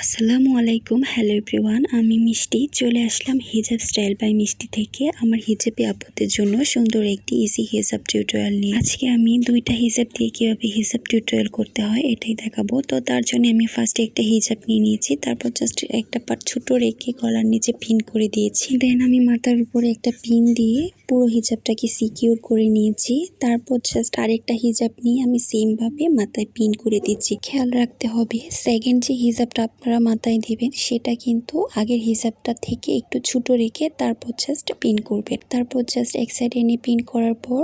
আসসালামু আলাইকুম। Hello everyone, আমি মিষ্টি চলে আসলাম হিজাব স্টাইল বাই মিষ্টি থেকে আমার হিজাবি আপুদের জন্য সুন্দর একটি ইজি হিজাব টিউটোরিয়াল নিয়ে। আজকে আমি দুইটা হিজাব দিয়ে কিভাবে হিজাব টিউটোরিয়াল করতে হয় এটাই দেখাবো। তো তার জন্য আমি ফার্স্টে একটা হিজাব নিয়ে নিয়েছি, তারপর জাস্ট একটা পার্ট ছোট রেখে গলার নিচে পিন করে দিয়েছি। দেন আমি মাথার উপরে একটা পিন দিয়ে পুরো হিজাবটাকে সিকিউর করে নিয়েছি। তারপর জাস্ট আরেকটা হিজাব নিয়ে আমি সেম ভাবে মাথায় পিন করে দিচ্ছি। খেয়াল রাখতে হবে সেকেন্ড যে হিজাবটা আপনারা মাথায় দিবেন সেটা কিন্তু আগের হিজাবটা থেকে একটু ছোট রেখে তারপর জাস্ট পিন করবেন। তারপর জাস্ট এক সাইডে এনে পিন করার পর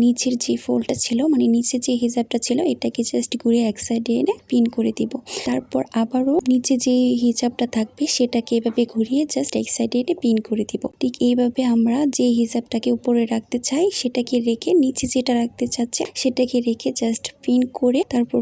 নিচের যে ফোল্ডটা ছিল, মানে নিচে যে হিজাবটা ছিল এটাকে জাস্ট ঘুরে এক সাইডে এনে পিন করে দিব। তারপর আবারও নিচে যে হিজাবটা থাকবে সেটাকে এভাবে ঘুরিয়ে জাস্ট এক সাইডে এনে পিন করে দিব। ঠিক এইভাবে আমরা যে হিজাবটাকে উপরে রাখতে চাই সেটাকে রেখে নিচে যেটা রাখতে চাচ্ছে সেটাকে রেখে জাস্ট পিন করে তারপর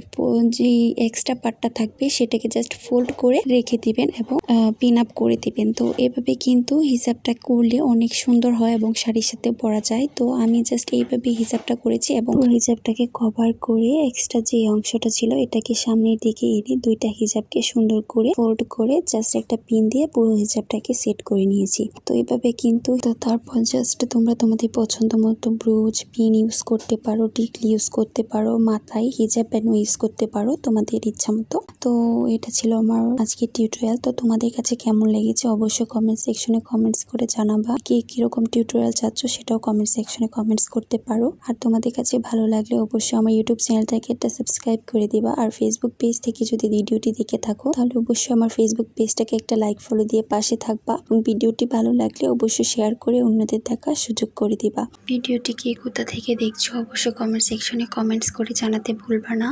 যে এক্সট্রা পার্টটা থাকবে সেটাকে জাস্ট ফোল্ড করে রেখে দিবেন এবং পিন আপ করে দিবেন। তো এভাবে কিন্তু হিজাবটা করলে অনেক সুন্দর হয় এবং শাড়ির সাথে পরা যায়। তো আমি জাস্ট এইভাবে হিজাবটা করেছি এবং হিজাবটাকে কভার করে এক্সট্রা যে অংশটা ছিল এটাকে সামনের দিকে এনে দুইটা হিজাবকে সুন্দর করে ফোল্ড করে জাস্ট একটা পিন দিয়ে পুরো হিজাবটাকে সেট করে নিয়েছি। তো এইভাবে কিন্তু তারপর জাস্ট তোমরা তোমাদের পছন্দ মতো ব্রুজ পিন ইউজ করতে পারো, টিকলি ইউজ করতে পারো, মাথায় হিজাব ব্যান্ডও ইউজ করতে পারো তোমাদের ইচ্ছা মতো। তো এটা ছিল আমার আজকের টিউটোরিয়াল। তো তোমাদের কাছে কেমন লেগেছে অবশ্যই কমেন্ট সেকশনে কমেন্টস করে জানাবা। কে কিরকম টিউটোরিয়াল চাচ্ছ সেটাও কমেন্ট সেকশনে কমেন্টস করতে পারো। আর তোমাদের কাছে ভালো লাগলে অবশ্যই আমার ইউটিউব চ্যানেলটাকে একটা সাবস্ক্রাইব করে দিবা। আর ফেসবুক পেজ থেকে যদি ভিডিওটি দেখে থাকো তাহলে অবশ্যই আমার ফেসবুক পেজটাকে একটা লাইক ফলো দিয়ে পাশে থাকবা এবং ভিডিওটি ভালো লাগলে অবশ্যই শেয়ার করে অন্যদের দেখার সুযোগ করে দিবা। ভিডিওটি কে কোথা থেকে দেখছো অবশ্যই কমেন্ট সেকশনে কমেন্টস করে জানাতে ভুলবা না।